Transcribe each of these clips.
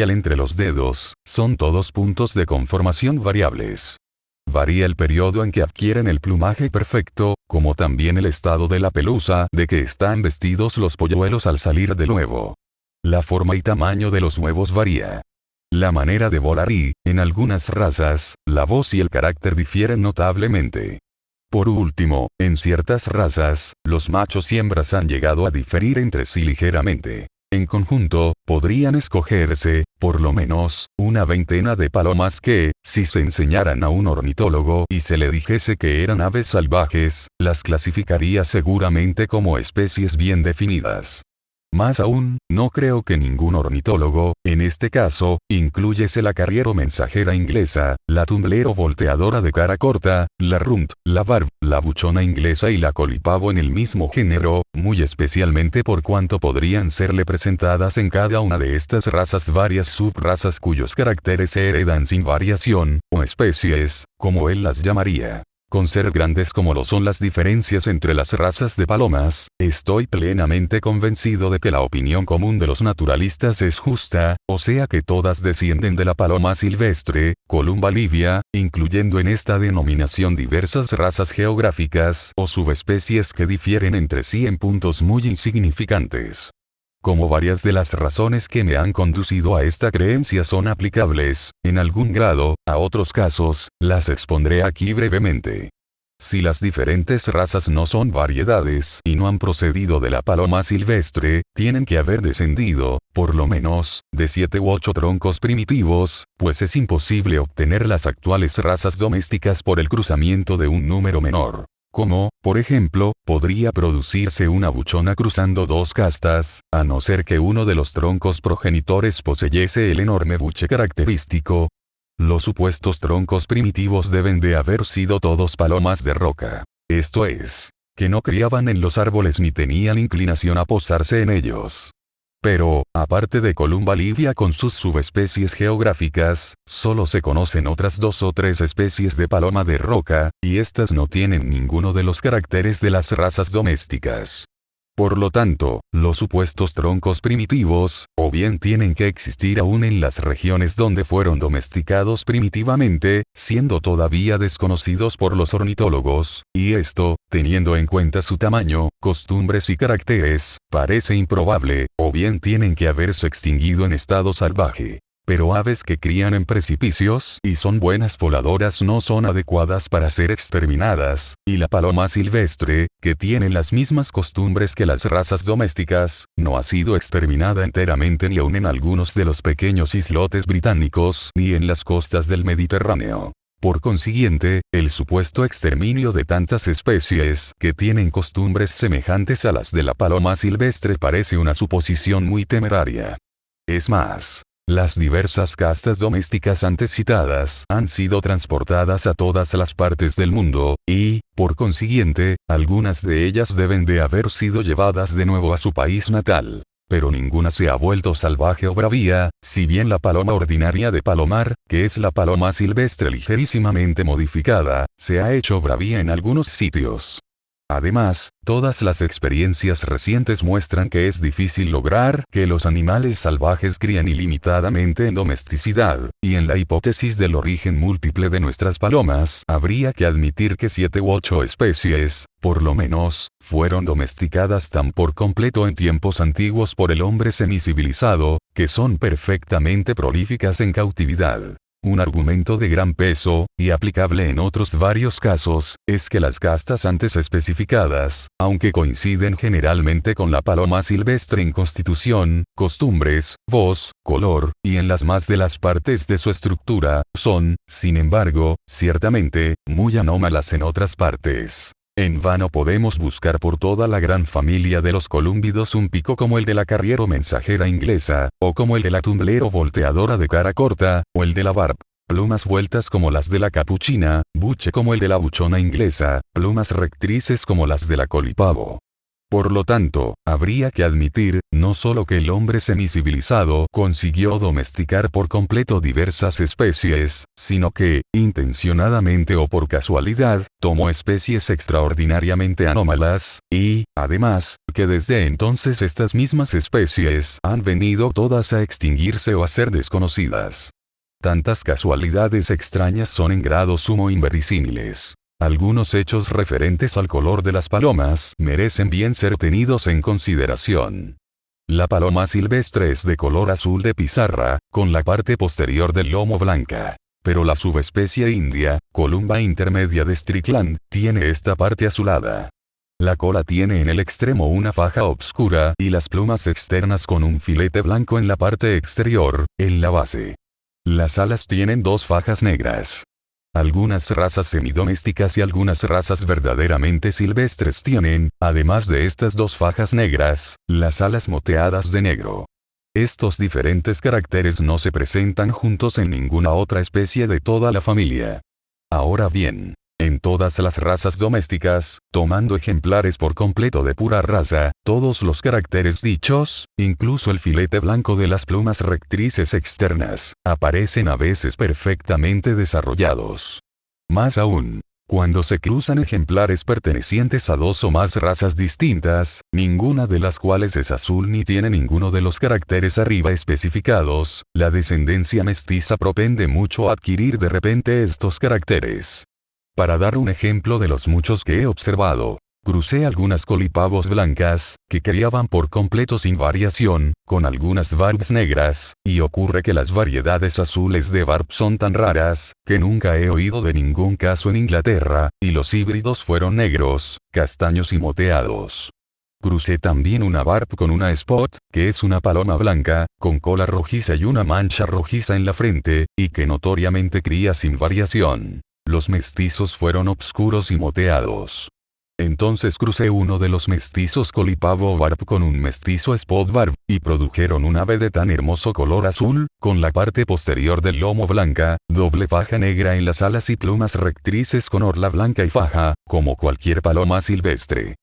superficial entre los dedos, son todos puntos de conformación variables. Varía el periodo en que adquieren el plumaje perfecto, como también el estado de la pelusa de que están vestidos los polluelos al salir del huevo. La forma y tamaño de los huevos varía. La manera de volar y, en algunas razas, la voz y el carácter difieren notablemente. Por último, en ciertas razas, los machos y hembras han llegado a diferir entre sí ligeramente. En conjunto, podrían escogerse, por lo menos, una veintena de palomas que, si se enseñaran a un ornitólogo y se le dijese que eran aves salvajes, las clasificaría seguramente como especies bien definidas. Más aún, no creo que ningún ornitólogo, en este caso, incluyese la carriero mensajera inglesa, la tumblero volteadora de cara corta, la runt, la barb, la buchona inglesa y la colipavo en el mismo género, muy especialmente por cuanto podrían serle presentadas en cada una de estas razas varias subrazas cuyos caracteres se heredan sin variación, o especies, como él las llamaría. Con ser grandes como lo son las diferencias entre las razas de palomas, estoy plenamente convencido de que la opinión común de los naturalistas es justa, o sea que todas descienden de la paloma silvestre, Columba livia, incluyendo en esta denominación diversas razas geográficas o subespecies que difieren entre sí en puntos muy insignificantes. Como varias de las razones que me han conducido a esta creencia son aplicables, en algún grado, a otros casos, las expondré aquí brevemente. Si las diferentes razas no son variedades y no han procedido de la paloma silvestre, tienen que haber descendido, por lo menos, de 7 u 8 troncos primitivos, pues es imposible obtener las actuales razas domésticas por el cruzamiento de un número menor. Como, por ejemplo, podría producirse una buchona cruzando dos castas, a no ser que uno de los troncos progenitores poseyese el enorme buche característico. Los supuestos troncos primitivos deben de haber sido todos palomas de roca. Esto es, que no criaban en los árboles ni tenían inclinación a posarse en ellos. Pero, aparte de Columba livia con sus subespecies geográficas, solo se conocen otras 2 o 3 especies de paloma de roca, y estas no tienen ninguno de los caracteres de las razas domésticas. Por lo tanto, los supuestos troncos primitivos, o bien tienen que existir aún en las regiones donde fueron domesticados primitivamente, siendo todavía desconocidos por los ornitólogos, y esto, teniendo en cuenta su tamaño, costumbres y caracteres, parece improbable, o bien tienen que haberse extinguido en estado salvaje. Pero aves que crían en precipicios y son buenas voladoras no son adecuadas para ser exterminadas, y la paloma silvestre, que tiene las mismas costumbres que las razas domésticas, no ha sido exterminada enteramente ni aun en algunos de los pequeños islotes británicos ni en las costas del Mediterráneo. Por consiguiente, el supuesto exterminio de tantas especies que tienen costumbres semejantes a las de la paloma silvestre parece una suposición muy temeraria. Es más, las diversas castas domésticas antes citadas han sido transportadas a todas las partes del mundo, y, por consiguiente, algunas de ellas deben de haber sido llevadas de nuevo a su país natal. Pero ninguna se ha vuelto salvaje o bravía, si bien la paloma ordinaria de palomar, que es la paloma silvestre ligerísimamente modificada, se ha hecho bravía en algunos sitios. Además, todas las experiencias recientes muestran que es difícil lograr que los animales salvajes críen ilimitadamente en domesticidad, y en la hipótesis del origen múltiple de nuestras palomas, habría que admitir que 7 u 8 especies, por lo menos, fueron domesticadas tan por completo en tiempos antiguos por el hombre semicivilizado, que son perfectamente prolíficas en cautividad. Un argumento de gran peso, y aplicable en otros varios casos, es que las castas antes especificadas, aunque coinciden generalmente con la paloma silvestre en constitución, costumbres, voz, color, y en las más de las partes de su estructura, son, sin embargo, ciertamente, muy anómalas en otras partes. En vano podemos buscar por toda la gran familia de los colúmbidos un pico como el de la carriero mensajera inglesa, o como el de la tumblero volteadora de cara corta, o el de la barb. Plumas vueltas como las de la capuchina, buche como el de la buchona inglesa, plumas rectrices como las de la colipavo. Por lo tanto, habría que admitir, no solo que el hombre semicivilizado consiguió domesticar por completo diversas especies, sino que, intencionadamente o por casualidad, tomó especies extraordinariamente anómalas, y, además, que desde entonces estas mismas especies han venido todas a extinguirse o a ser desconocidas. Tantas casualidades extrañas son en grado sumo inverosímiles. Algunos hechos referentes al color de las palomas merecen bien ser tenidos en consideración. La paloma silvestre es de color azul de pizarra, con la parte posterior del lomo blanca. Pero la subespecie india, Columba intermedia de Strickland, tiene esta parte azulada. La cola tiene en el extremo una faja obscura y las plumas externas con un filete blanco en la parte exterior, en la base. Las alas tienen dos fajas negras. Algunas razas semidomésticas y algunas razas verdaderamente silvestres tienen, además de estas dos fajas negras, las alas moteadas de negro. Estos diferentes caracteres no se presentan juntos en ninguna otra especie de toda la familia. Ahora bien, en todas las razas domésticas, tomando ejemplares por completo de pura raza, todos los caracteres dichos, incluso el filete blanco de las plumas rectrices externas, aparecen a veces perfectamente desarrollados. Más aún, cuando se cruzan ejemplares pertenecientes a dos o más razas distintas, ninguna de las cuales es azul ni tiene ninguno de los caracteres arriba especificados, la descendencia mestiza propende mucho a adquirir de repente estos caracteres. Para dar un ejemplo de los muchos que he observado, crucé algunas colipavos blancas, que criaban por completo sin variación, con algunas barbs negras, y ocurre que las variedades azules de barb son tan raras, que nunca he oído de ningún caso en Inglaterra, y los híbridos fueron negros, castaños y moteados. Crucé también una barb con una spot, que es una paloma blanca, con cola rojiza y una mancha rojiza en la frente, y que notoriamente cría sin variación. Los mestizos fueron obscuros y moteados. Entonces crucé uno de los mestizos colipavo barb con un mestizo spot barb, y produjeron un ave de tan hermoso color azul, con la parte posterior del lomo blanca, doble faja negra en las alas y plumas rectrices con orla blanca y faja, como cualquier paloma silvestre.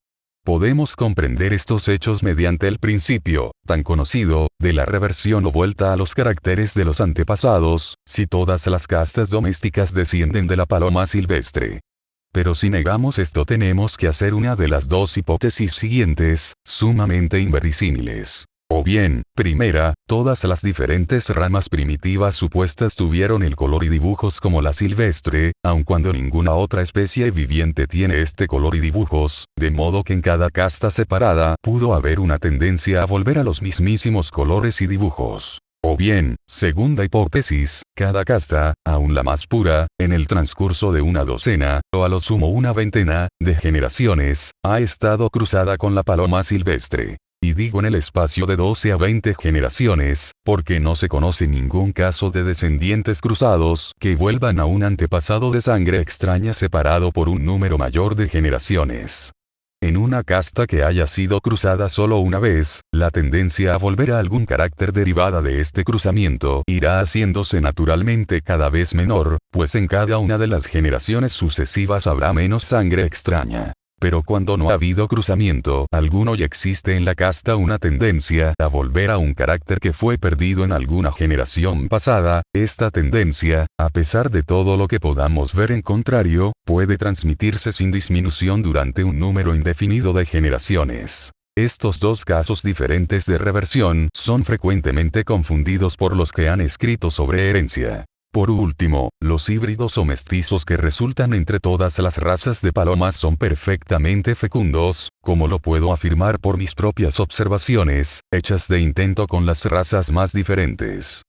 Podemos comprender estos hechos mediante el principio, tan conocido, de la reversión o vuelta a los caracteres de los antepasados, si todas las castas domésticas descienden de la paloma silvestre. Pero si negamos esto tenemos que hacer una de las dos hipótesis siguientes, sumamente inverosímiles. O bien, primera, todas las diferentes ramas primitivas supuestas tuvieron el color y dibujos como la silvestre, aun cuando ninguna otra especie viviente tiene este color y dibujos, de modo que en cada casta separada pudo haber una tendencia a volver a los mismísimos colores y dibujos. O bien, segunda hipótesis, cada casta, aun la más pura, en el transcurso de una docena, o a lo sumo una veintena, de generaciones, ha estado cruzada con la paloma silvestre. Y digo en el espacio de 12 a 20 generaciones, porque no se conoce ningún caso de descendientes cruzados que vuelvan a un antepasado de sangre extraña separado por un número mayor de generaciones. En una casta que haya sido cruzada solo una vez, la tendencia a volver a algún carácter derivada de este cruzamiento irá haciéndose naturalmente cada vez menor, pues en cada una de las generaciones sucesivas habrá menos sangre extraña. Pero cuando no ha habido cruzamiento alguno y existe en la casta una tendencia a volver a un carácter que fue perdido en alguna generación pasada, esta tendencia, a pesar de todo lo que podamos ver en contrario, puede transmitirse sin disminución durante un número indefinido de generaciones. Estos dos casos diferentes de reversión son frecuentemente confundidos por los que han escrito sobre herencia. Por último, los híbridos o mestizos que resultan entre todas las razas de palomas son perfectamente fecundos, como lo puedo afirmar por mis propias observaciones, hechas de intento con las razas más diferentes.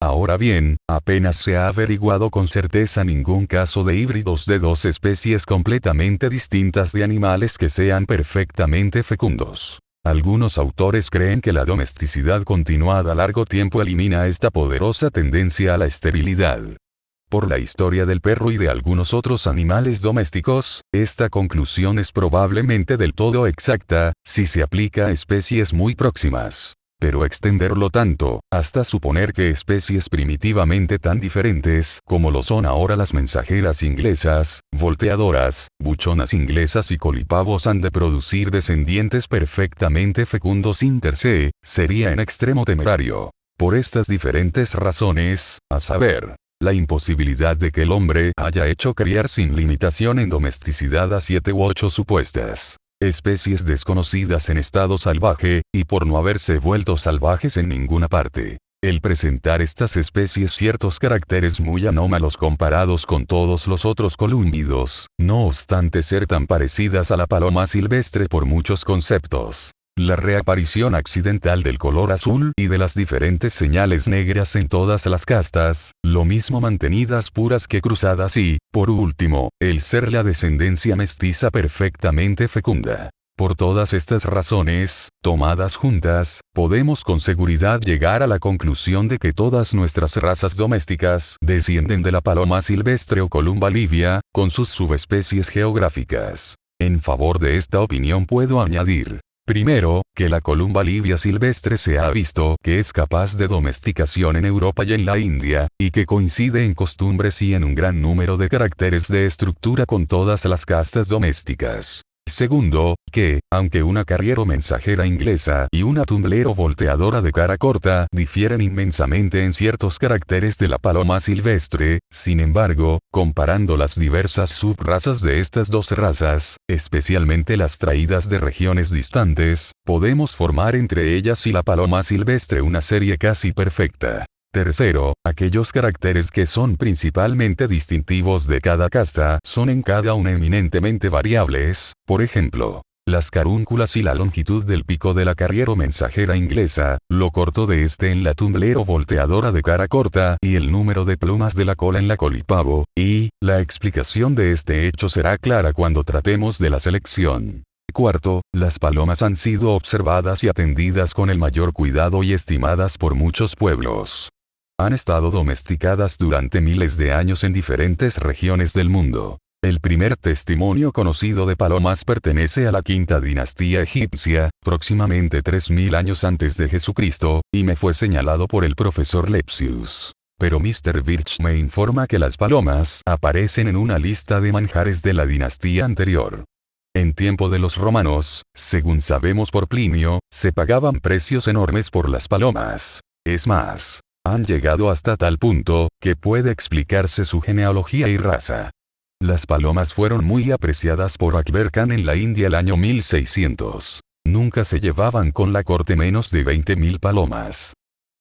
Ahora bien, apenas se ha averiguado con certeza ningún caso de híbridos de dos especies completamente distintas de animales que sean perfectamente fecundos. Algunos autores creen que la domesticidad continuada a largo tiempo elimina esta poderosa tendencia a la esterilidad. Por la historia del perro y de algunos otros animales domésticos, esta conclusión es probablemente del todo exacta, si se aplica a especies muy próximas. pero extenderlo tanto, hasta suponer que especies primitivamente tan diferentes como lo son ahora las mensajeras inglesas, volteadoras, buchonas inglesas y colipavos han de producir descendientes perfectamente fecundos inter se, sería en extremo temerario. Por estas diferentes razones, a saber, la imposibilidad de que el hombre haya hecho criar sin limitación en domesticidad a 7 u 8 supuestas especies desconocidas en estado salvaje, y por no haberse vuelto salvajes en ninguna parte. El presentar estas especies ciertos caracteres muy anómalos comparados con todos los otros colúmbidos, no obstante ser tan parecidas a la paloma silvestre por muchos conceptos. La reaparición accidental del color azul y de las diferentes señales negras en todas las castas, lo mismo mantenidas puras que cruzadas y, por último, el ser la descendencia mestiza perfectamente fecunda. Por todas estas razones, tomadas juntas, podemos con seguridad llegar a la conclusión de que todas nuestras razas domésticas descienden de la paloma silvestre o columba livia, con sus subespecies geográficas. En favor de esta opinión puedo añadir: primero, que la columba livia silvestre se ha visto que es capaz de domesticación en Europa y en la India, y que coincide en costumbres y en un gran número de caracteres de estructura con todas las castas domésticas. Segundo, que, aunque una carriero mensajera inglesa y una tumblero volteadora de cara corta difieren inmensamente en ciertos caracteres de la paloma silvestre, sin embargo, comparando las diversas subrazas de estas dos razas, especialmente las traídas de regiones distantes, podemos formar entre ellas y la paloma silvestre una serie casi perfecta. Tercero, aquellos caracteres que son principalmente distintivos de cada casta son en cada una eminentemente variables, por ejemplo, las carúnculas y la longitud del pico de la carriero mensajera inglesa, lo corto de este en la tumblero volteadora de cara corta y el número de plumas de la cola en la colipavo, y, la explicación de este hecho será clara cuando tratemos de la selección. Cuarto, las palomas han sido observadas y atendidas con el mayor cuidado y estimadas por muchos pueblos. Han estado domesticadas durante miles de años en diferentes regiones del mundo. El primer testimonio conocido de palomas pertenece a la quinta dinastía egipcia, próximamente 3000 años antes de Jesucristo, y me fue señalado por el profesor Lepsius. Pero Mr. Birch me informa que las palomas aparecen en una lista de manjares de la dinastía anterior. En tiempo de los romanos, según sabemos por Plinio, se pagaban precios enormes por las palomas. Es más, han llegado hasta tal punto, que puede explicarse su genealogía y raza. Las palomas fueron muy apreciadas por Akber Khan en la India el año 1600. Nunca se llevaban con la corte menos de 20.000 palomas.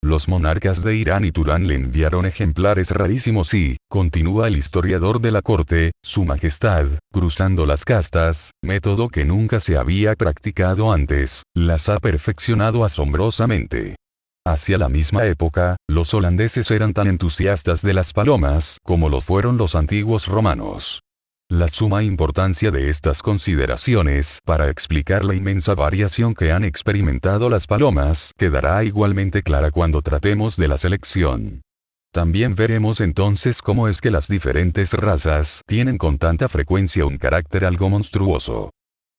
Los monarcas de Irán y Turán le enviaron ejemplares rarísimos y, continúa el historiador de la corte, su majestad, cruzando las castas, método que nunca se había practicado antes, las ha perfeccionado asombrosamente. Hacia la misma época, los holandeses eran tan entusiastas de las palomas como lo fueron los antiguos romanos. La suma importancia de estas consideraciones para explicar la inmensa variación que han experimentado las palomas quedará igualmente clara cuando tratemos de la selección. También veremos entonces cómo es que las diferentes razas tienen con tanta frecuencia un carácter algo monstruoso.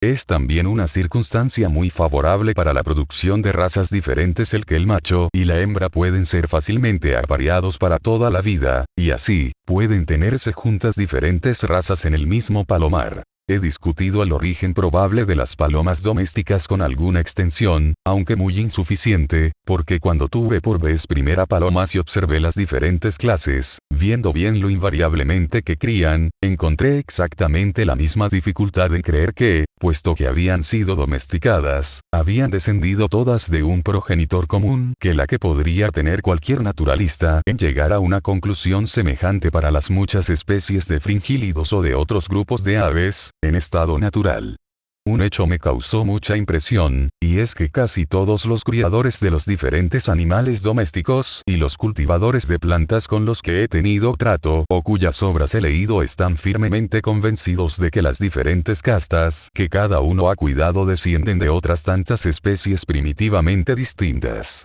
Es también una circunstancia muy favorable para la producción de razas diferentes el que el macho y la hembra pueden ser fácilmente apareados para toda la vida, y así, pueden tenerse juntas diferentes razas en el mismo palomar. He discutido el origen probable de las palomas domésticas con alguna extensión, aunque muy insuficiente, porque cuando tuve por vez primera palomas y observé las diferentes clases, viendo bien lo invariablemente que crían, encontré exactamente la misma dificultad en creer que, puesto que habían sido domesticadas, habían descendido todas de un progenitor común que la que podría tener cualquier naturalista en llegar a una conclusión semejante para las muchas especies de fringílidos o de otros grupos de aves, en estado natural. Un hecho me causó mucha impresión, y es que casi todos los criadores de los diferentes animales domésticos y los cultivadores de plantas con los que he tenido trato o cuyas obras he leído están firmemente convencidos de que las diferentes castas que cada uno ha cuidado descienden de otras tantas especies primitivamente distintas.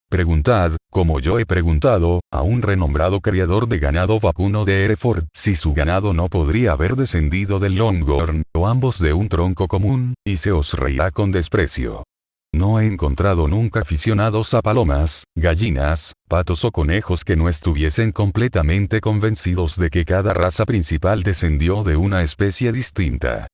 Preguntad, como yo he preguntado, a un renombrado criador de ganado vacuno de Hereford, si su ganado no podría haber descendido del Longhorn, o ambos de un tronco común, y se os reirá con desprecio. No he encontrado nunca aficionados a palomas, gallinas, patos o conejos que no estuviesen completamente convencidos de que cada raza principal descendió de una especie distinta.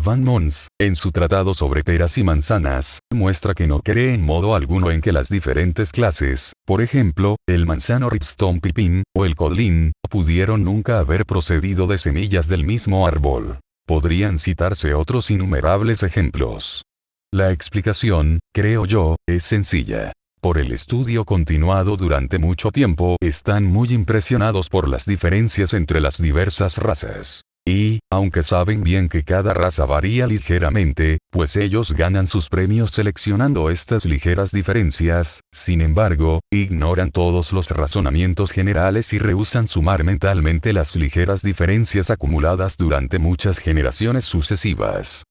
Van Mons, en su tratado sobre peras y manzanas, muestra que no cree en modo alguno en que las diferentes clases, por ejemplo, el manzano Ripstone pipín, o el codlin, pudieron nunca haber procedido de semillas del mismo árbol. Podrían citarse otros innumerables ejemplos. La explicación, creo yo, es sencilla. Por el estudio continuado durante mucho tiempo, están muy impresionados por las diferencias entre las diversas razas. Y, aunque saben bien que cada raza varía ligeramente, pues ellos ganan sus premios seleccionando estas ligeras diferencias, sin embargo, ignoran todos los razonamientos generales y rehúsan sumar mentalmente las ligeras diferencias acumuladas durante muchas generaciones sucesivas.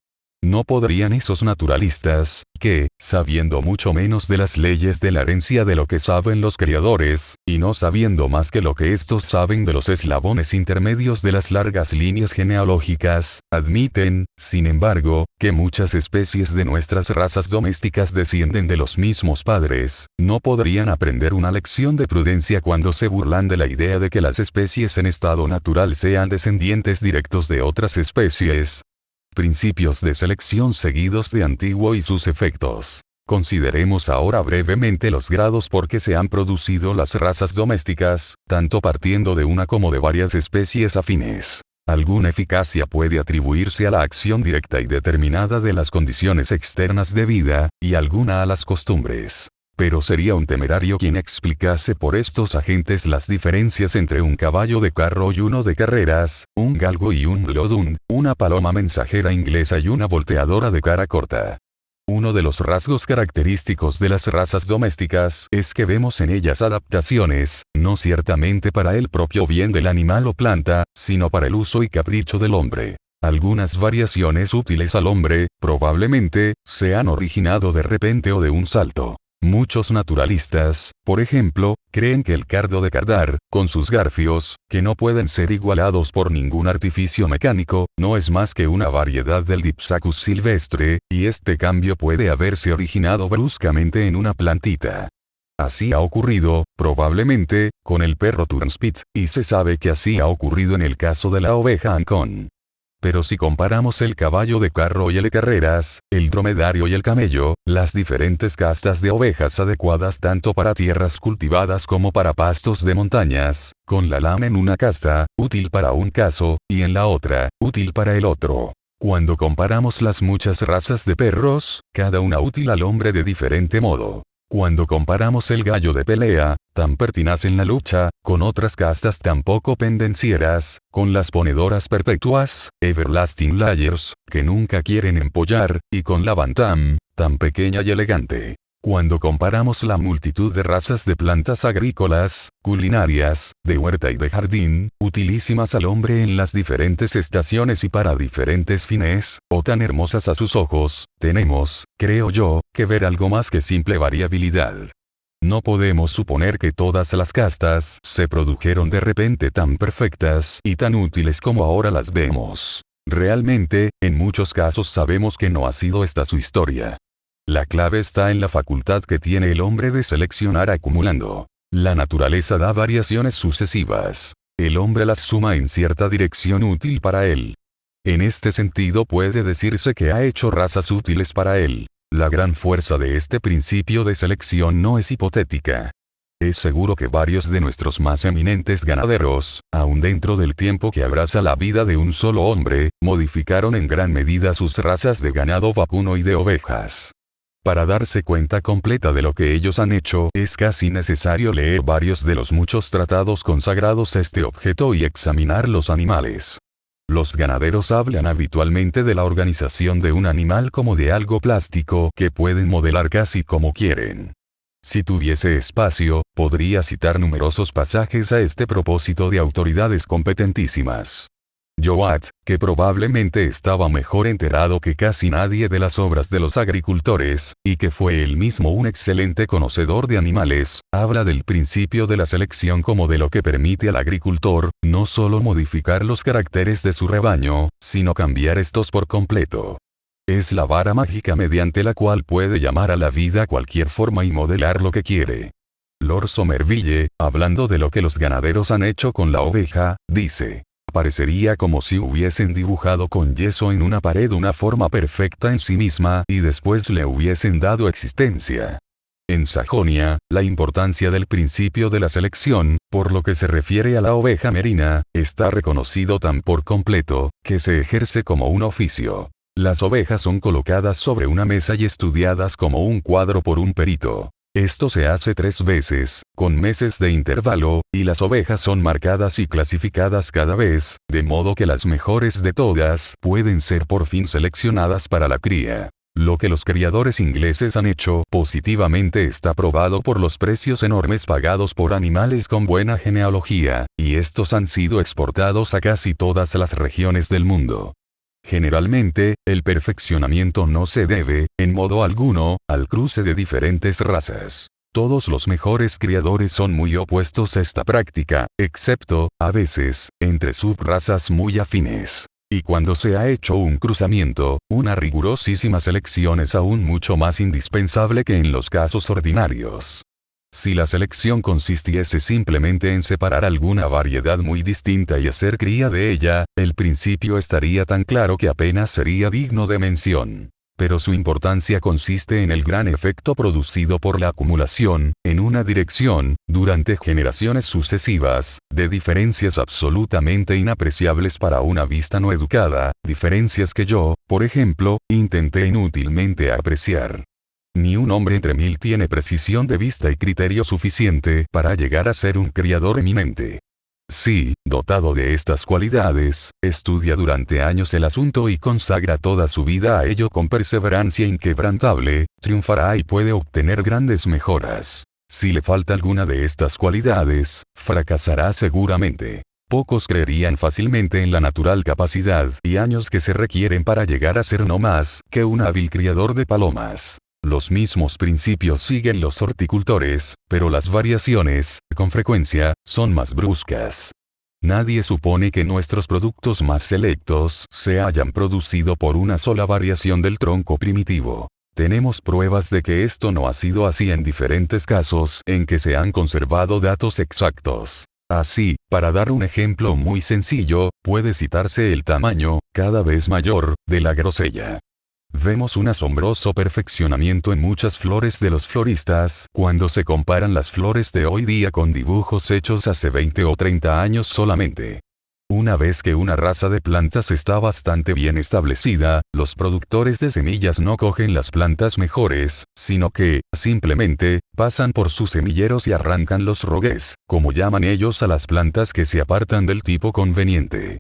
No podrían esos naturalistas, que, sabiendo mucho menos de las leyes de la herencia de lo que saben los criadores, y no sabiendo más que lo que estos saben de los eslabones intermedios de las largas líneas genealógicas, admiten, sin embargo, que muchas especies de nuestras razas domésticas descienden de los mismos padres, no podrían aprender una lección de prudencia cuando se burlan de la idea de que las especies en estado natural sean descendientes directos de otras especies. Principios de selección seguidos de antiguo y sus efectos. Consideremos ahora brevemente los grados por que se han producido las razas domésticas, tanto partiendo de una como de varias especies afines. Alguna eficacia puede atribuirse a la acción directa y determinada de las condiciones externas de vida, y alguna a las costumbres. Pero sería un temerario quien explicase por estos agentes las diferencias entre un caballo de carro y uno de carreras, un galgo y un bloodhound, una paloma mensajera inglesa y una volteadora de cara corta. Uno de los rasgos característicos de las razas domésticas es que vemos en ellas adaptaciones, no ciertamente para el propio bien del animal o planta, sino para el uso y capricho del hombre. Algunas variaciones útiles al hombre, probablemente, se han originado de repente o de un salto. Muchos naturalistas, por ejemplo, creen que el cardo de cardar, con sus garfios, que no pueden ser igualados por ningún artificio mecánico, no es más que una variedad del Dipsacus silvestre, y este cambio puede haberse originado bruscamente en una plantita. Así ha ocurrido, probablemente, con el perro Turnspit, y se sabe que así ha ocurrido en el caso de la oveja Ancón. Pero si comparamos el caballo de carro y el de carreras, el dromedario y el camello, las diferentes castas de ovejas adecuadas tanto para tierras cultivadas como para pastos de montañas, con la lana en una casta, útil para un caso, y en la otra, útil para el otro. Cuando comparamos las muchas razas de perros, cada una útil al hombre de diferente modo. Cuando comparamos el gallo de pelea, tan pertinaz en la lucha, con otras castas tan poco pendencieras, con las ponedoras perpetuas, everlasting layers, que nunca quieren empollar, y con la bantam, tan pequeña y elegante. Cuando comparamos la multitud de razas de plantas agrícolas, culinarias, de huerta y de jardín, utilísimas al hombre en las diferentes estaciones y para diferentes fines, o tan hermosas a sus ojos, tenemos, creo yo, que ver algo más que simple variabilidad. No podemos suponer que todas las castas se produjeron de repente tan perfectas y tan útiles como ahora las vemos. Realmente, en muchos casos sabemos que no ha sido esta su historia. La clave está en la facultad que tiene el hombre de seleccionar acumulando. La naturaleza da variaciones sucesivas. El hombre las suma en cierta dirección útil para él. En este sentido puede decirse que ha hecho razas útiles para él. La gran fuerza de este principio de selección no es hipotética. Es seguro que varios de nuestros más eminentes ganaderos, aun dentro del tiempo que abraza la vida de un solo hombre, modificaron en gran medida sus razas de ganado vacuno y de ovejas. Para darse cuenta completa de lo que ellos han hecho, es casi necesario leer varios de los muchos tratados consagrados a este objeto y examinar los animales. Los ganaderos hablan habitualmente de la organización de un animal como de algo plástico que pueden modelar casi como quieren. Si tuviese espacio, podría citar numerosos pasajes a este propósito de autoridades competentísimas. Joad, que probablemente estaba mejor enterado que casi nadie de las obras de los agricultores, y que fue él mismo un excelente conocedor de animales, habla del principio de la selección como de lo que permite al agricultor, no solo modificar los caracteres de su rebaño, sino cambiar estos por completo. Es la vara mágica mediante la cual puede llamar a la vida cualquier forma y modelar lo que quiere. Lord Somerville, hablando de lo que los ganaderos han hecho con la oveja, dice: parecería como si hubiesen dibujado con yeso en una pared una forma perfecta en sí misma y después le hubiesen dado existencia. En Sajonia, la importancia del principio de la selección, por lo que se refiere a la oveja merina, está reconocido tan por completo, que se ejerce como un oficio. Las ovejas son colocadas sobre una mesa y estudiadas como un cuadro por un perito. Esto se hace 3 veces, con meses de intervalo, y las ovejas son marcadas y clasificadas cada vez, de modo que las mejores de todas pueden ser por fin seleccionadas para la cría. Lo que los criadores ingleses han hecho positivamente está probado por los precios enormes pagados por animales con buena genealogía, y estos han sido exportados a casi todas las regiones del mundo. Generalmente, el perfeccionamiento no se debe, en modo alguno, al cruce de diferentes razas. Todos los mejores criadores son muy opuestos a esta práctica, excepto, a veces, entre subrazas muy afines. Y cuando se ha hecho un cruzamiento, una rigurosísima selección es aún mucho más indispensable que en los casos ordinarios. Si la selección consistiese simplemente en separar alguna variedad muy distinta y hacer cría de ella, el principio estaría tan claro que apenas sería digno de mención. Pero su importancia consiste en el gran efecto producido por la acumulación, en una dirección, durante generaciones sucesivas, de diferencias absolutamente inapreciables para una vista no educada, diferencias que yo, por ejemplo, intenté inútilmente apreciar. Ni un hombre entre 1000 tiene precisión de vista y criterio suficiente para llegar a ser un criador eminente. Si, dotado de estas cualidades, estudia durante años el asunto y consagra toda su vida a ello con perseverancia inquebrantable, triunfará y puede obtener grandes mejoras. Si le falta alguna de estas cualidades, fracasará seguramente. Pocos creerían fácilmente en la natural capacidad y años que se requieren para llegar a ser no más que un hábil criador de palomas. Los mismos principios siguen los horticultores, pero las variaciones, con frecuencia, son más bruscas. Nadie supone que nuestros productos más selectos se hayan producido por una sola variación del tronco primitivo. Tenemos pruebas de que esto no ha sido así en diferentes casos en que se han conservado datos exactos. Así, para dar un ejemplo muy sencillo, puede citarse el tamaño, cada vez mayor, de la grosella. Vemos un asombroso perfeccionamiento en muchas flores de los floristas cuando se comparan las flores de hoy día con dibujos hechos hace 20 o 30 años solamente. Una vez que una raza de plantas está bastante bien establecida, los productores de semillas no cogen las plantas mejores, sino que, simplemente, pasan por sus semilleros y arrancan los rogués, como llaman ellos a las plantas que se apartan del tipo conveniente.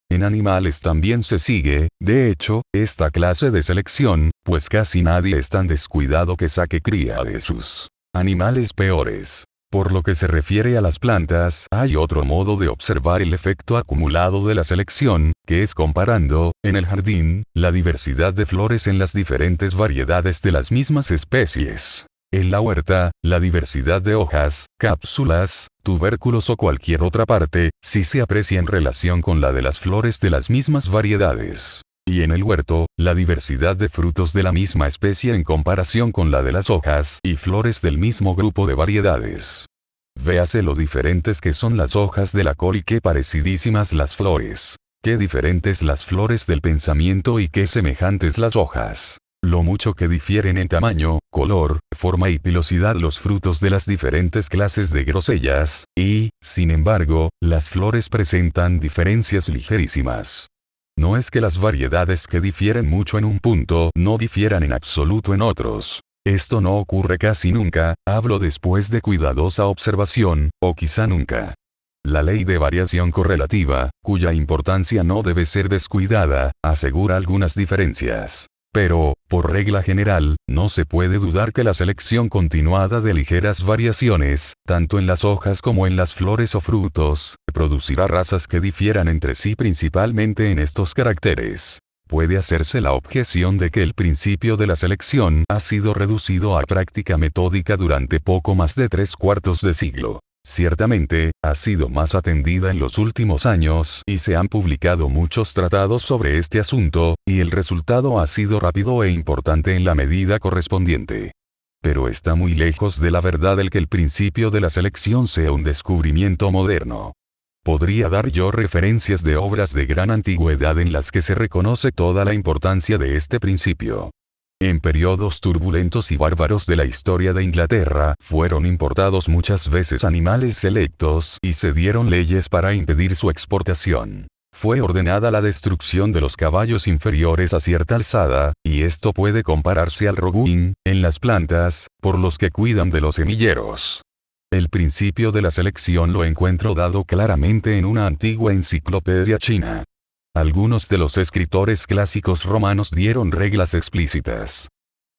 En animales también se sigue, de hecho, esta clase de selección, pues casi nadie es tan descuidado que saque cría de sus animales peores. Por lo que se refiere a las plantas, hay otro modo de observar el efecto acumulado de la selección, que es comparando, en el jardín, la diversidad de flores en las diferentes variedades de las mismas especies. En la huerta, la diversidad de hojas, cápsulas, tubérculos o cualquier otra parte, si se aprecia en relación con la de las flores de las mismas variedades. Y en el huerto, la diversidad de frutos de la misma especie en comparación con la de las hojas y flores del mismo grupo de variedades. Véase lo diferentes que son las hojas de la col y qué parecidísimas las flores. Qué diferentes las flores del pensamiento y qué semejantes las hojas. Lo mucho que difieren en tamaño, color, forma y pilosidad los frutos de las diferentes clases de grosellas, y, sin embargo, las flores presentan diferencias ligerísimas. No es que las variedades que difieren mucho en un punto no difieran en absoluto en otros. Esto no ocurre casi nunca, hablo después de cuidadosa observación, o quizá nunca. La ley de variación correlativa, cuya importancia no debe ser descuidada, asegura algunas diferencias. Pero, por regla general, no se puede dudar que la selección continuada de ligeras variaciones, tanto en las hojas como en las flores o frutos, producirá razas que difieran entre sí principalmente en estos caracteres. Puede hacerse la objeción de que el principio de la selección ha sido reducido a práctica metódica durante poco más de 3/4 de siglo. Ciertamente, ha sido más atendida en los últimos años y se han publicado muchos tratados sobre este asunto, y el resultado ha sido rápido e importante en la medida correspondiente. Pero está muy lejos de la verdad el que el principio de la selección sea un descubrimiento moderno. Podría dar yo referencias de obras de gran antigüedad en las que se reconoce toda la importancia de este principio. En periodos turbulentos y bárbaros de la historia de Inglaterra, fueron importados muchas veces animales selectos y se dieron leyes para impedir su exportación. Fue ordenada la destrucción de los caballos inferiores a cierta alzada, y esto puede compararse al roguín, en las plantas, por los que cuidan de los semilleros. El principio de la selección lo encuentro dado claramente en una antigua enciclopedia china. Algunos de los escritores clásicos romanos dieron reglas explícitas.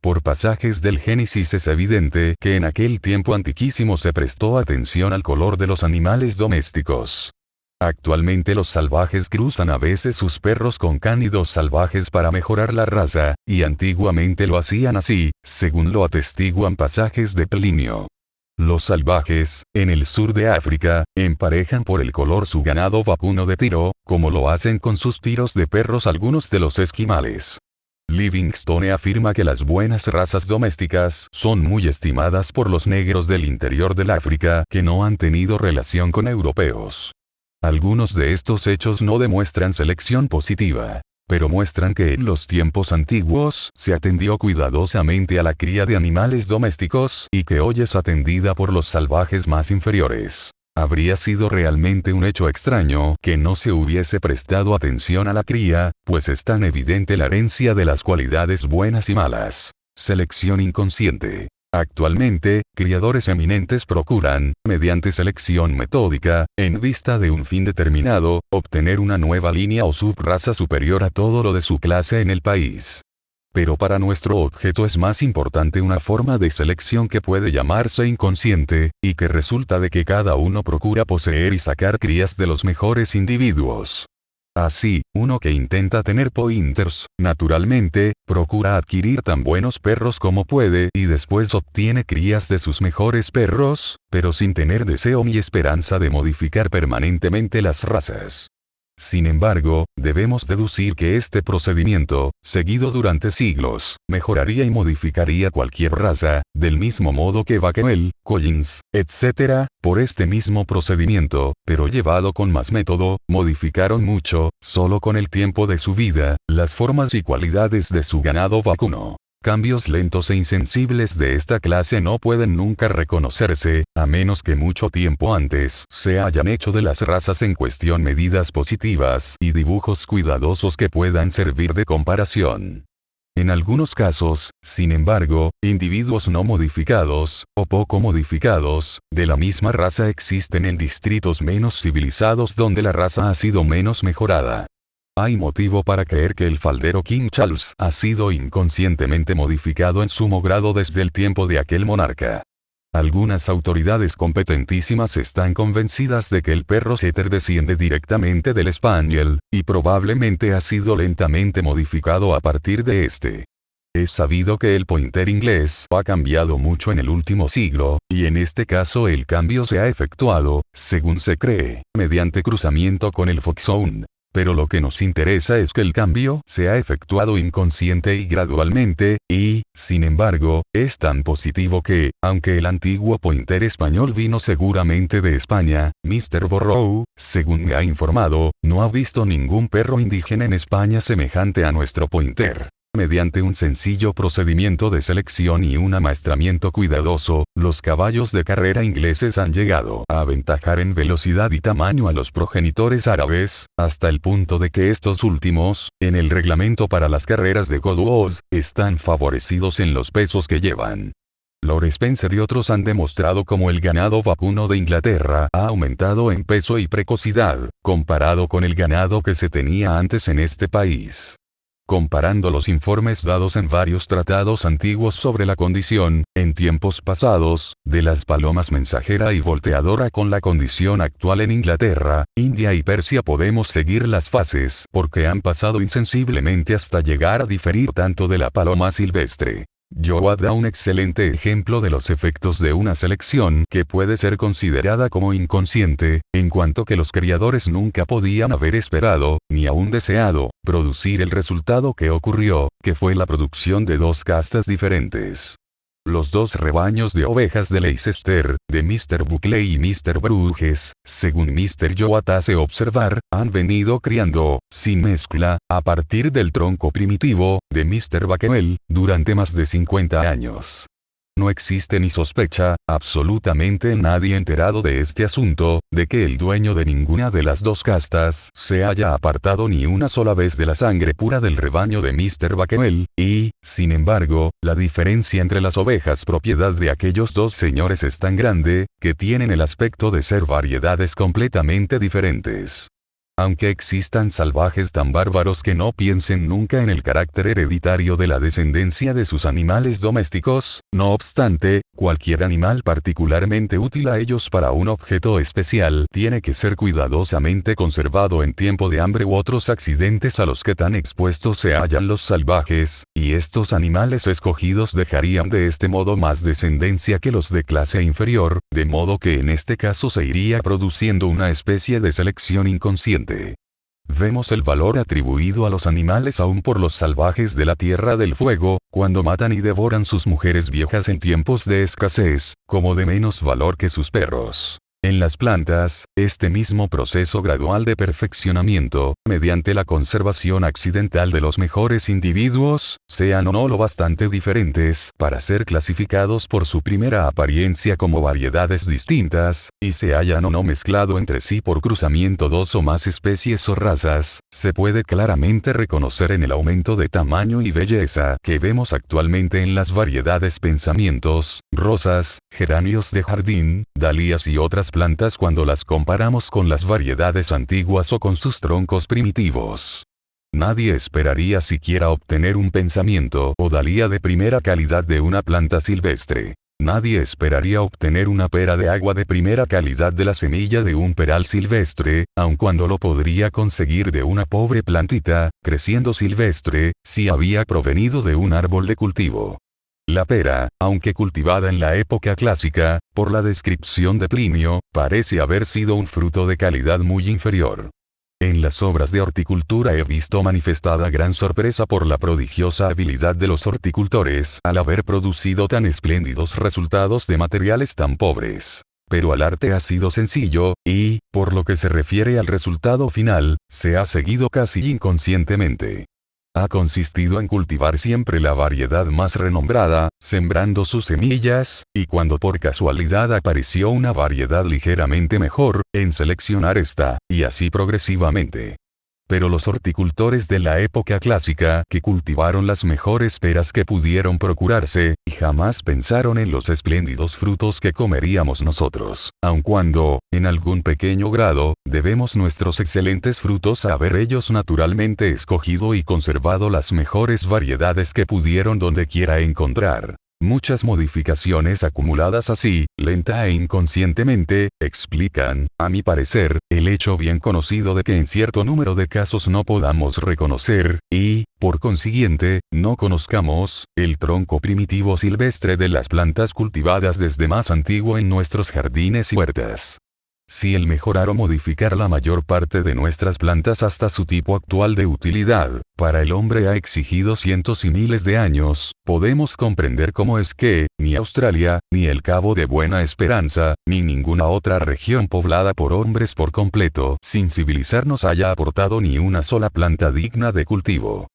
Por pasajes del Génesis es evidente que en aquel tiempo antiquísimo se prestó atención al color de los animales domésticos. Actualmente los salvajes cruzan a veces sus perros con cánidos salvajes para mejorar la raza, y antiguamente lo hacían así, según lo atestiguan pasajes de Plinio. Los salvajes, en el sur de África, emparejan por el color su ganado vacuno de tiro, como lo hacen con sus tiros de perros algunos de los esquimales. Livingstone afirma que las buenas razas domésticas son muy estimadas por los negros del interior del África que no han tenido relación con europeos. Algunos de estos hechos no demuestran selección positiva, pero muestran que en los tiempos antiguos se atendió cuidadosamente a la cría de animales domésticos y que hoy es atendida por los salvajes más inferiores. Habría sido realmente un hecho extraño que no se hubiese prestado atención a la cría, pues es tan evidente la herencia de las cualidades buenas y malas. Selección inconsciente. Actualmente, criadores eminentes procuran, mediante selección metódica, en vista de un fin determinado, obtener una nueva línea o subraza superior a todo lo de su clase en el país. Pero para nuestro objeto es más importante una forma de selección que puede llamarse inconsciente, y que resulta de que cada uno procura poseer y sacar crías de los mejores individuos. Así, uno que intenta tener pointers, naturalmente, procura adquirir tan buenos perros como puede y después obtiene crías de sus mejores perros, pero sin tener deseo ni esperanza de modificar permanentemente las razas. Sin embargo, debemos deducir que este procedimiento, seguido durante siglos, mejoraría y modificaría cualquier raza, del mismo modo que Vauquelin, Collins, etc., por este mismo procedimiento, pero llevado con más método, modificaron mucho, solo con el tiempo de su vida, las formas y cualidades de su ganado vacuno. Cambios lentos e insensibles de esta clase no pueden nunca reconocerse, a menos que mucho tiempo antes se hayan hecho de las razas en cuestión medidas positivas y dibujos cuidadosos que puedan servir de comparación. En algunos casos, sin embargo, individuos no modificados, o poco modificados, de la misma raza existen en distritos menos civilizados donde la raza ha sido menos mejorada. Hay motivo para creer que el faldero King Charles ha sido inconscientemente modificado en sumo grado desde el tiempo de aquel monarca. Algunas autoridades competentísimas están convencidas de que el perro setter desciende directamente del Spaniel, y probablemente ha sido lentamente modificado a partir de este. Es sabido que el pointer inglés ha cambiado mucho en el último siglo, y en este caso el cambio se ha efectuado, según se cree, mediante cruzamiento con el Foxhound. Pero lo que nos interesa es que el cambio se ha efectuado inconsciente y gradualmente, y, sin embargo, es tan positivo que, aunque el antiguo pointer español vino seguramente de España, Mr. Borrow, según me ha informado, no ha visto ningún perro indígena en España semejante a nuestro pointer. Mediante un sencillo procedimiento de selección y un amaestramiento cuidadoso, los caballos de carrera ingleses han llegado a aventajar en velocidad y tamaño a los progenitores árabes, hasta el punto de que estos últimos, en el reglamento para las carreras de Goodwood, están favorecidos en los pesos que llevan. Lord Spencer y otros han demostrado cómo el ganado vacuno de Inglaterra ha aumentado en peso y precocidad, comparado con el ganado que se tenía antes en este país. Comparando los informes dados en varios tratados antiguos sobre la condición, en tiempos pasados, de las palomas mensajera y volteadora con la condición actual en Inglaterra, India y Persia podemos seguir las fases porque han pasado insensiblemente hasta llegar a diferir tanto de la paloma silvestre. Yoa da un excelente ejemplo de los efectos de una selección que puede ser considerada como inconsciente, en cuanto que los criadores nunca podían haber esperado, ni aún deseado, producir el resultado que ocurrió, que fue la producción de dos castas diferentes. Los dos rebaños de ovejas de Leicester, de Mr. Buckley y Mr. Bruges, según Mr. Yoatt hace observar, han venido criando, sin mezcla, a partir del tronco primitivo, de Mr. Bucknell, durante más de 50 años. No existe ni sospecha, absolutamente nadie enterado de este asunto, de que el dueño de ninguna de las dos castas se haya apartado ni una sola vez de la sangre pura del rebaño de Mr. Bucknell, y, sin embargo, la diferencia entre las ovejas propiedad de aquellos dos señores es tan grande, que tienen el aspecto de ser variedades completamente diferentes. Aunque existan salvajes tan bárbaros que no piensen nunca en el carácter hereditario de la descendencia de sus animales domésticos, no obstante, cualquier animal particularmente útil a ellos para un objeto especial tiene que ser cuidadosamente conservado en tiempo de hambre u otros accidentes a los que tan expuestos se hallan los salvajes, y estos animales escogidos dejarían de este modo más descendencia que los de clase inferior, de modo que en este caso se iría produciendo una especie de selección inconsciente. Vemos el valor atribuido a los animales aún por los salvajes de la Tierra del Fuego, cuando matan y devoran sus mujeres viejas en tiempos de escasez, como de menos valor que sus perros. En las plantas, este mismo proceso gradual de perfeccionamiento, mediante la conservación accidental de los mejores individuos, sean o no lo bastante diferentes para ser clasificados por su primera apariencia como variedades distintas, y se hayan o no mezclado entre sí por cruzamiento dos o más especies o razas, se puede claramente reconocer en el aumento de tamaño y belleza que vemos actualmente en las variedades pensamientos, rosas, geranios de jardín, dalias y otras plantas cuando las comparamos con las variedades antiguas o con sus troncos primitivos. Nadie esperaría siquiera obtener un pensamiento o dalía de primera calidad de una planta silvestre. Nadie esperaría obtener una pera de agua de primera calidad de la semilla de un peral silvestre, aun cuando lo podría conseguir de una pobre plantita, creciendo silvestre, si había provenido de un árbol de cultivo. La pera, aunque cultivada en la época clásica, por la descripción de Plinio, parece haber sido un fruto de calidad muy inferior. En las obras de horticultura he visto manifestada gran sorpresa por la prodigiosa habilidad de los horticultores al haber producido tan espléndidos resultados de materiales tan pobres. Pero el arte ha sido sencillo, y, por lo que se refiere al resultado final, se ha seguido casi inconscientemente. Ha consistido en cultivar siempre la variedad más renombrada, sembrando sus semillas, y cuando por casualidad apareció una variedad ligeramente mejor, en seleccionar esta, y así progresivamente. Pero los horticultores de la época clásica que cultivaron las mejores peras que pudieron procurarse, y jamás pensaron en los espléndidos frutos que comeríamos nosotros, aun cuando, en algún pequeño grado, debemos nuestros excelentes frutos a haber ellos naturalmente escogido y conservado las mejores variedades que pudieron donde quiera encontrar. Muchas modificaciones acumuladas así, lenta e inconscientemente, explican, a mi parecer, el hecho bien conocido de que en cierto número de casos no podamos reconocer, y, por consiguiente, no conozcamos, el tronco primitivo silvestre de las plantas cultivadas desde más antiguo en nuestros jardines y huertas. Si el mejorar o modificar la mayor parte de nuestras plantas hasta su tipo actual de utilidad, para el hombre ha exigido cientos y miles de años, podemos comprender cómo es que, ni Australia, ni el Cabo de Buena Esperanza, ni ninguna otra región poblada por hombres por completo, sin civilizar nos haya aportado ni una sola planta digna de cultivo.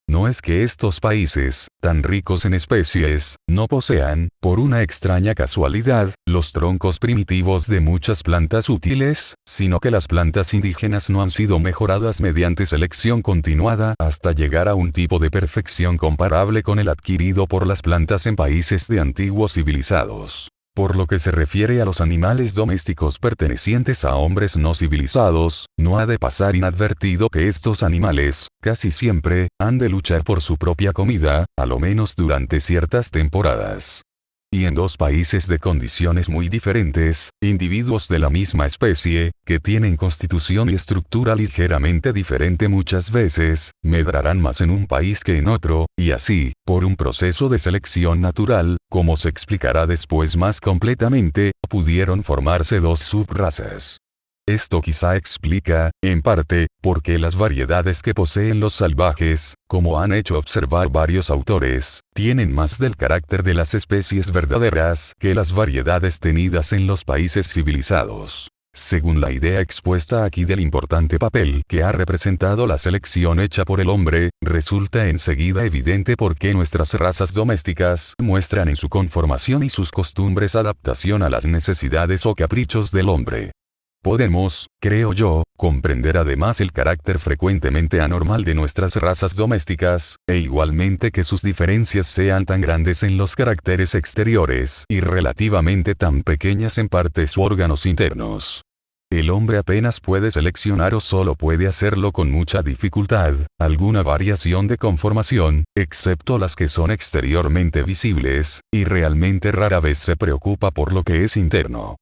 No es que estos países, tan ricos en especies, no posean, por una extraña casualidad, los troncos primitivos de muchas plantas útiles, sino que las plantas indígenas no han sido mejoradas mediante selección continuada hasta llegar a un tipo de perfección comparable con el adquirido por las plantas en países de antiguos civilizados. Por lo que se refiere a los animales domésticos pertenecientes a hombres no civilizados, no ha de pasar inadvertido que estos animales, casi siempre, han de luchar por su propia comida, a lo menos durante ciertas temporadas. Y en dos países de condiciones muy diferentes, individuos de la misma especie, que tienen constitución y estructura ligeramente diferente muchas veces, medrarán más en un país que en otro, y así, por un proceso de selección natural, como se explicará después más completamente, pudieron formarse dos subrazas. Esto quizá explica, en parte, por qué las variedades que poseen los salvajes, como han hecho observar varios autores, tienen más del carácter de las especies verdaderas que las variedades tenidas en los países civilizados. Según la idea expuesta aquí del importante papel que ha representado la selección hecha por el hombre, resulta enseguida evidente por qué nuestras razas domésticas muestran en su conformación y sus costumbres adaptación a las necesidades o caprichos del hombre. Podemos, creo yo, comprender además el carácter frecuentemente anormal de nuestras razas domésticas, e igualmente que sus diferencias sean tan grandes en los caracteres exteriores y relativamente tan pequeñas en partes u órganos internos. El hombre apenas puede seleccionar o solo puede hacerlo con mucha dificultad, alguna variación de conformación, excepto las que son exteriormente visibles, y realmente rara vez se preocupa por lo que es interno.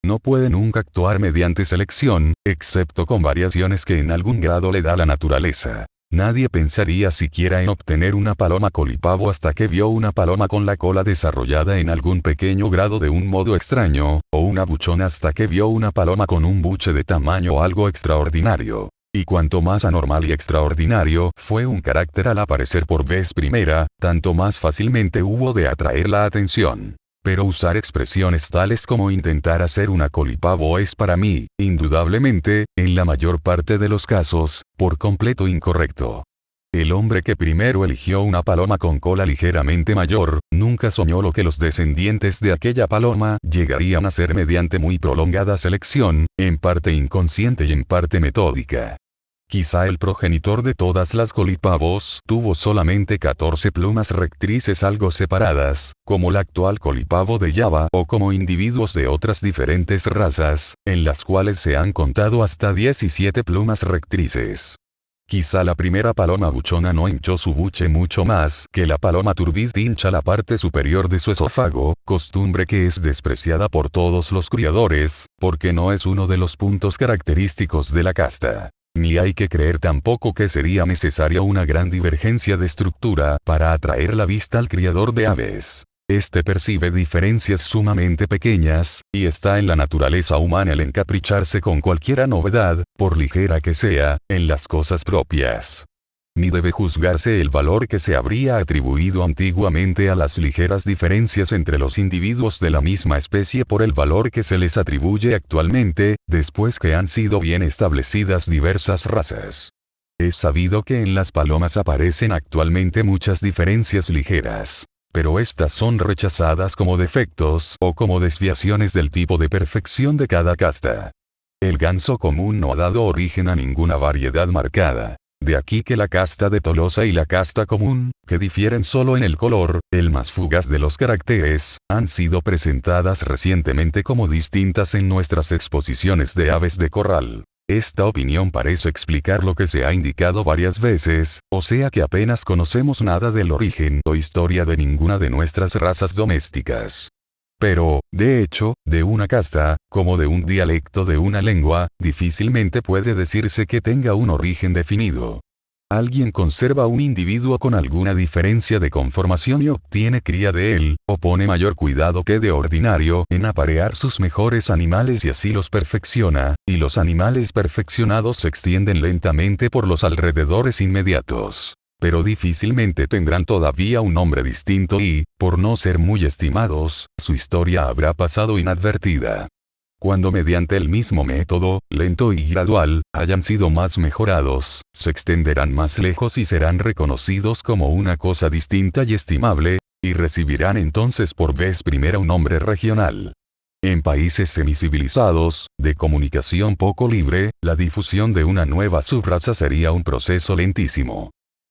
No puede nunca actuar mediante selección, excepto con variaciones que en algún grado le da la naturaleza. Nadie pensaría siquiera en obtener una paloma colipavo hasta que vio una paloma con la cola desarrollada en algún pequeño grado de un modo extraño, o una buchona hasta que vio una paloma con un buche de tamaño algo extraordinario. Y cuanto más anormal y extraordinario fue un carácter al aparecer por vez primera, tanto más fácilmente hubo de atraer la atención. Pero usar expresiones tales como intentar hacer una colipavo es para mí, indudablemente, en la mayor parte de los casos, por completo incorrecto. El hombre que primero eligió una paloma con cola ligeramente mayor, nunca soñó lo que los descendientes de aquella paloma llegarían a ser mediante muy prolongada selección, en parte inconsciente y en parte metódica. Quizá el progenitor de todas las colipavos tuvo solamente 14 plumas rectrices algo separadas, como el actual colipavo de Java o como individuos de otras diferentes razas, en las cuales se han contado hasta 17 plumas rectrices. Quizá la primera paloma buchona no hinchó su buche mucho más que la paloma turbid hincha la parte superior de su esófago, costumbre que es despreciada por todos los criadores, porque no es uno de los puntos característicos de la casta. Ni hay que creer tampoco que sería necesaria una gran divergencia de estructura para atraer la vista al criador de aves. Este percibe diferencias sumamente pequeñas, y está en la naturaleza humana el encapricharse con cualquiera novedad, por ligera que sea, en las cosas propias. Ni debe juzgarse el valor que se habría atribuido antiguamente a las ligeras diferencias entre los individuos de la misma especie por el valor que se les atribuye actualmente, después que han sido bien establecidas diversas razas. Es sabido que en las palomas aparecen actualmente muchas diferencias ligeras, pero estas son rechazadas como defectos o como desviaciones del tipo de perfección de cada casta. El ganso común no ha dado origen a ninguna variedad marcada. De aquí que la casta de Tolosa y la casta común, que difieren solo en el color, el más fugaz de los caracteres, han sido presentadas recientemente como distintas en nuestras exposiciones de aves de corral. Esta opinión parece explicar lo que se ha indicado varias veces, o sea que apenas conocemos nada del origen o historia de ninguna de nuestras razas domésticas. Pero, de hecho, de una casta, como de un dialecto de una lengua, difícilmente puede decirse que tenga un origen definido. Alguien conserva un individuo con alguna diferencia de conformación y obtiene cría de él, o pone mayor cuidado que de ordinario en aparear sus mejores animales y así los perfecciona, y los animales perfeccionados se extienden lentamente por los alrededores inmediatos. Pero difícilmente tendrán todavía un nombre distinto y, por no ser muy estimados, su historia habrá pasado inadvertida. Cuando mediante el mismo método, lento y gradual, hayan sido más mejorados, se extenderán más lejos y serán reconocidos como una cosa distinta y estimable, y recibirán entonces por vez primera un nombre regional. En países semicivilizados, de comunicación poco libre, la difusión de una nueva subraza sería un proceso lentísimo.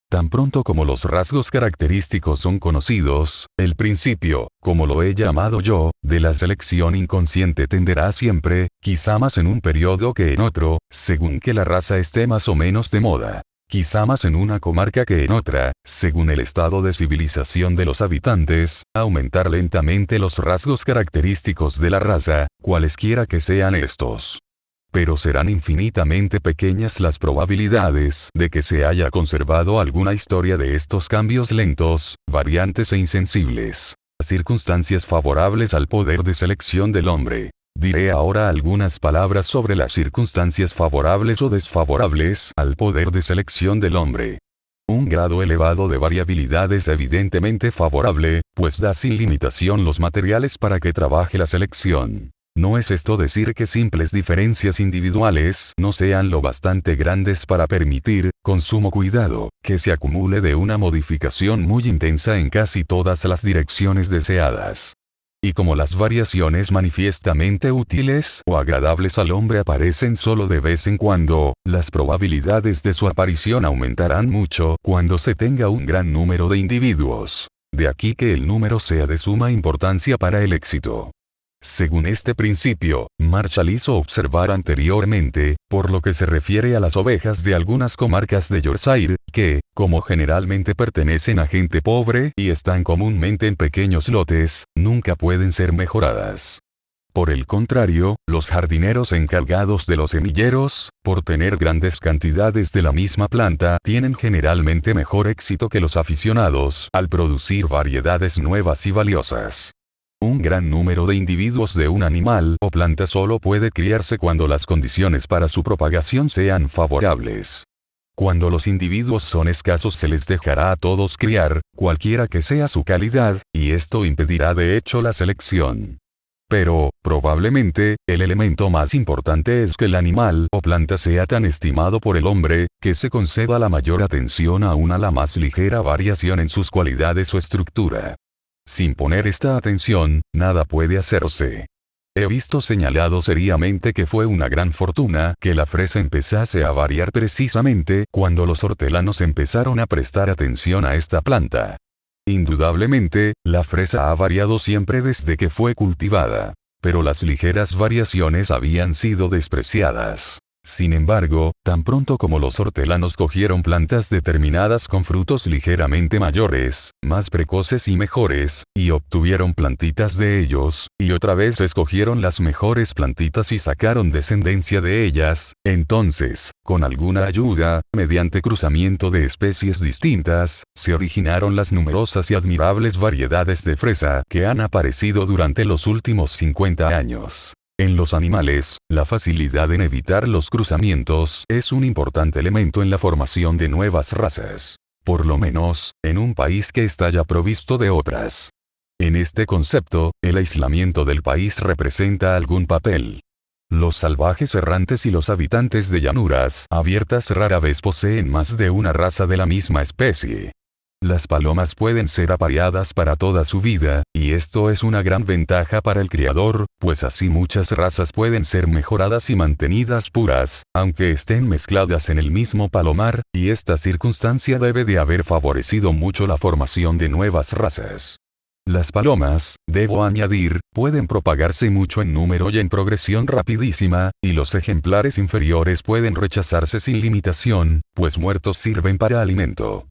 Tan pronto como los rasgos característicos son conocidos, el principio, como lo he llamado yo, de la selección inconsciente tenderá siempre, quizá más en un periodo que en otro, según que la raza esté más o menos de moda. Quizá más en una comarca que en otra, según el estado de civilización de los habitantes, aumentar lentamente los rasgos característicos de la raza, cualesquiera que sean estos. Pero serán infinitamente pequeñas las probabilidades de que se haya conservado alguna historia de estos cambios lentos, variantes e insensibles. Circunstancias favorables al poder de selección del hombre. Diré ahora algunas palabras sobre las circunstancias favorables o desfavorables al poder de selección del hombre. Un grado elevado de variabilidad es evidentemente favorable, pues da sin limitación los materiales para que trabaje la selección. No es esto decir que simples diferencias individuales no sean lo bastante grandes para permitir, con sumo cuidado, que se acumule de una modificación muy intensa en casi todas las direcciones deseadas. Y como las variaciones manifiestamente útiles o agradables al hombre aparecen solo de vez en cuando, las probabilidades de su aparición aumentarán mucho cuando se tenga un gran número de individuos. De aquí que el número sea de suma importancia para el éxito. Según este principio, Marshall hizo observar anteriormente, por lo que se refiere a las ovejas de algunas comarcas de Yorkshire, que, como generalmente pertenecen a gente pobre y están comúnmente en pequeños lotes, nunca pueden ser mejoradas. Por el contrario, los jardineros encargados de los semilleros, por tener grandes cantidades de la misma planta, tienen generalmente mejor éxito que los aficionados al producir variedades nuevas y valiosas. Un gran número de individuos de un animal o planta solo puede criarse cuando las condiciones para su propagación sean favorables. Cuando los individuos son escasos se les dejará a todos criar, cualquiera que sea su calidad, y esto impedirá de hecho la selección. Pero, probablemente, el elemento más importante es que el animal o planta sea tan estimado por el hombre, que se conceda la mayor atención aún a la más ligera variación en sus cualidades o estructura. Sin poner esta atención, nada puede hacerse. He visto señalado seriamente que fue una gran fortuna que la fresa empezase a variar precisamente cuando los hortelanos empezaron a prestar atención a esta planta. Indudablemente, la fresa ha variado siempre desde que fue cultivada, pero las ligeras variaciones habían sido despreciadas. Sin embargo, tan pronto como los hortelanos cogieron plantas determinadas con frutos ligeramente mayores, más precoces y mejores, y obtuvieron plantitas de ellos, y otra vez escogieron las mejores plantitas y sacaron descendencia de ellas, entonces, con alguna ayuda, mediante cruzamiento de especies distintas, se originaron las numerosas y admirables variedades de fresa que han aparecido durante los últimos 50 años. En los animales, la facilidad en evitar los cruzamientos es un importante elemento en la formación de nuevas razas. Por lo menos, en un país que está ya provisto de otras. En este concepto, el aislamiento del país representa algún papel. Los salvajes errantes y los habitantes de llanuras abiertas rara vez poseen más de una raza de la misma especie. Las palomas pueden ser apareadas para toda su vida, y esto es una gran ventaja para el criador, pues así muchas razas pueden ser mejoradas y mantenidas puras, aunque estén mezcladas en el mismo palomar, y esta circunstancia debe de haber favorecido mucho la formación de nuevas razas. Las palomas, debo añadir, pueden propagarse mucho en número y en progresión rapidísima, y los ejemplares inferiores pueden rechazarse sin limitación, pues muertos sirven para alimento.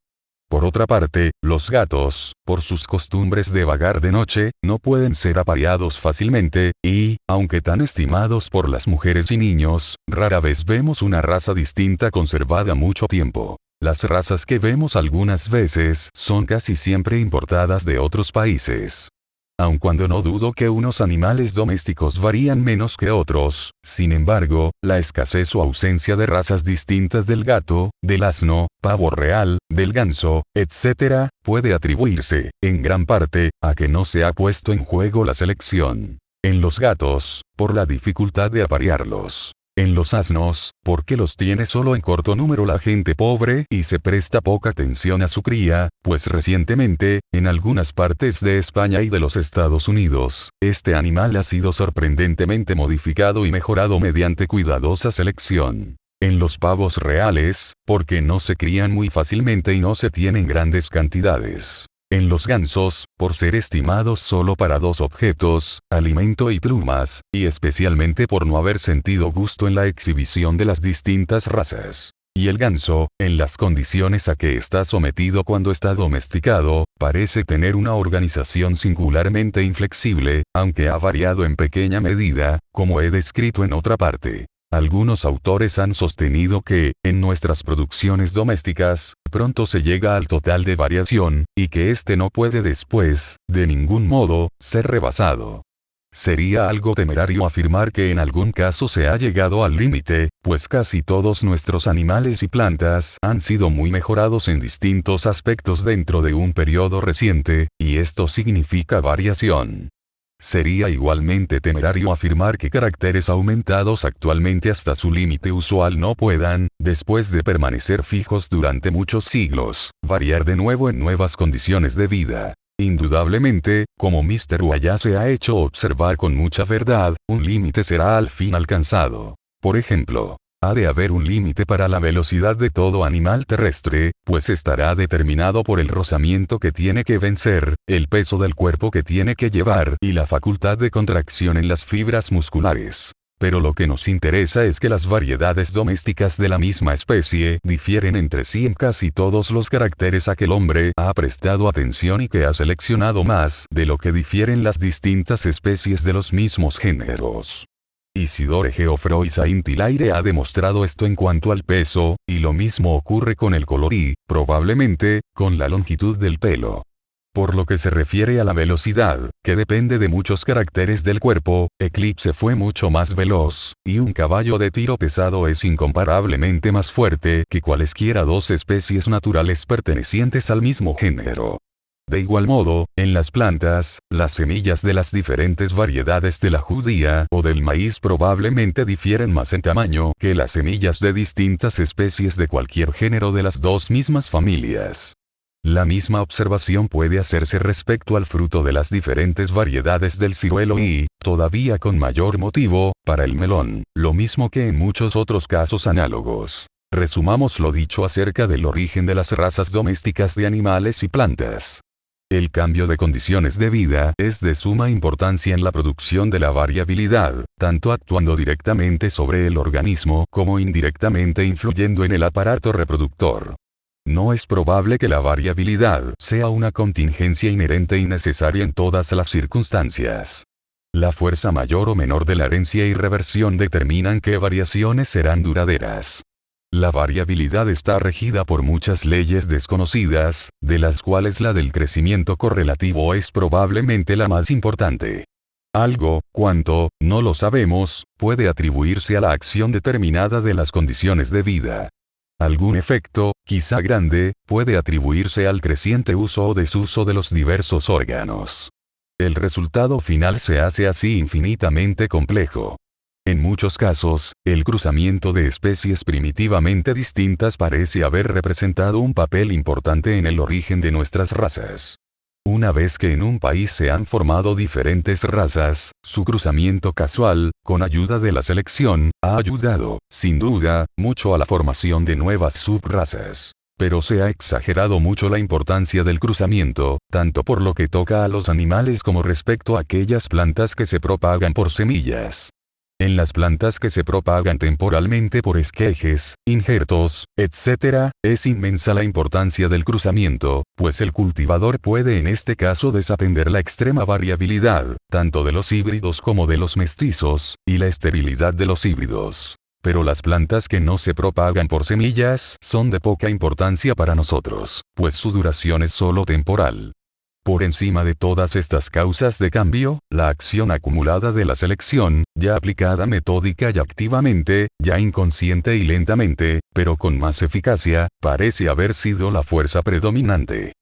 Por otra parte, los gatos, por sus costumbres de vagar de noche, no pueden ser apareados fácilmente, y, aunque tan estimados por las mujeres y niños, rara vez vemos una raza distinta conservada mucho tiempo. Las razas que vemos algunas veces son casi siempre importadas de otros países. Aun cuando no dudo que unos animales domésticos varían menos que otros, sin embargo, la escasez o ausencia de razas distintas del gato, del asno, pavo real, del ganso, etc., puede atribuirse, en gran parte, a que no se ha puesto en juego la selección. En los gatos, por la dificultad de aparearlos. En los asnos, porque los tiene solo en corto número la gente pobre y se presta poca atención a su cría, pues recientemente, en algunas partes de España y de los Estados Unidos, este animal ha sido sorprendentemente modificado y mejorado mediante cuidadosa selección. En los pavos reales, porque no se crían muy fácilmente y no se tienen grandes cantidades. En los gansos, por ser estimados solo para dos objetos, alimento y plumas, y especialmente por no haber sentido gusto en la exhibición de las distintas razas. Y el ganso, en las condiciones a que está sometido cuando está domesticado, parece tener una organización singularmente inflexible, aunque ha variado en pequeña medida, como he descrito en otra parte. Algunos autores han sostenido que, en nuestras producciones domésticas, pronto se llega al total de variación, y que éste no puede después, de ningún modo, ser rebasado. Sería algo temerario afirmar que en algún caso se ha llegado al límite, pues casi todos nuestros animales y plantas han sido muy mejorados en distintos aspectos dentro de un periodo reciente, y esto significa variación. Sería igualmente temerario afirmar que caracteres aumentados actualmente hasta su límite usual no puedan, después de permanecer fijos durante muchos siglos, variar de nuevo en nuevas condiciones de vida. Indudablemente, como Mr. Wallace ha hecho observar con mucha verdad, un límite será al fin alcanzado. Por ejemplo, ha de haber un límite para la velocidad de todo animal terrestre, pues estará determinado por el rozamiento que tiene que vencer, el peso del cuerpo que tiene que llevar y la facultad de contracción en las fibras musculares. Pero lo que nos interesa es que las variedades domésticas de la misma especie difieren entre sí en casi todos los caracteres a que el hombre ha prestado atención y que ha seleccionado más de lo que difieren las distintas especies de los mismos géneros. Isidore Geoffroy Saint-Hilaire ha demostrado esto en cuanto al peso, y lo mismo ocurre con el color y, probablemente, con la longitud del pelo. Por lo que se refiere a la velocidad, que depende de muchos caracteres del cuerpo, Eclipse fue mucho más veloz, y un caballo de tiro pesado es incomparablemente más fuerte que cualesquiera dos especies naturales pertenecientes al mismo género. De igual modo, en las plantas, las semillas de las diferentes variedades de la judía o del maíz probablemente difieren más en tamaño que las semillas de distintas especies de cualquier género de las dos mismas familias. La misma observación puede hacerse respecto al fruto de las diferentes variedades del ciruelo y, todavía con mayor motivo, para el melón, lo mismo que en muchos otros casos análogos. Resumamos lo dicho acerca del origen de las razas domésticas de animales y plantas. El cambio de condiciones de vida es de suma importancia en la producción de la variabilidad, tanto actuando directamente sobre el organismo como indirectamente influyendo en el aparato reproductor. No es probable que la variabilidad sea una contingencia inherente y necesaria en todas las circunstancias. La fuerza mayor o menor de la herencia y reversión determinan qué variaciones serán duraderas. La variabilidad está regida por muchas leyes desconocidas, de las cuales la del crecimiento correlativo es probablemente la más importante. Algo, cuanto, no lo sabemos, puede atribuirse a la acción determinada de las condiciones de vida. Algún efecto, quizá grande, puede atribuirse al creciente uso o desuso de los diversos órganos. El resultado final se hace así infinitamente complejo. En muchos casos, el cruzamiento de especies primitivamente distintas parece haber representado un papel importante en el origen de nuestras razas. Una vez que en un país se han formado diferentes razas, su cruzamiento casual, con ayuda de la selección, ha ayudado, sin duda, mucho a la formación de nuevas subrazas. Pero se ha exagerado mucho la importancia del cruzamiento, tanto por lo que toca a los animales como respecto a aquellas plantas que se propagan por semillas. En las plantas que se propagan temporalmente por esquejes, injertos, etc., es inmensa la importancia del cruzamiento, pues el cultivador puede en este caso desatender la extrema variabilidad, tanto de los híbridos como de los mestizos, y la esterilidad de los híbridos. Pero las plantas que no se propagan por semillas son de poca importancia para nosotros, pues su duración es solo temporal. Por encima de todas estas causas de cambio, la acción acumulada de la selección, ya aplicada metódica y activamente, ya inconsciente y lentamente, pero con más eficacia, parece haber sido la fuerza predominante.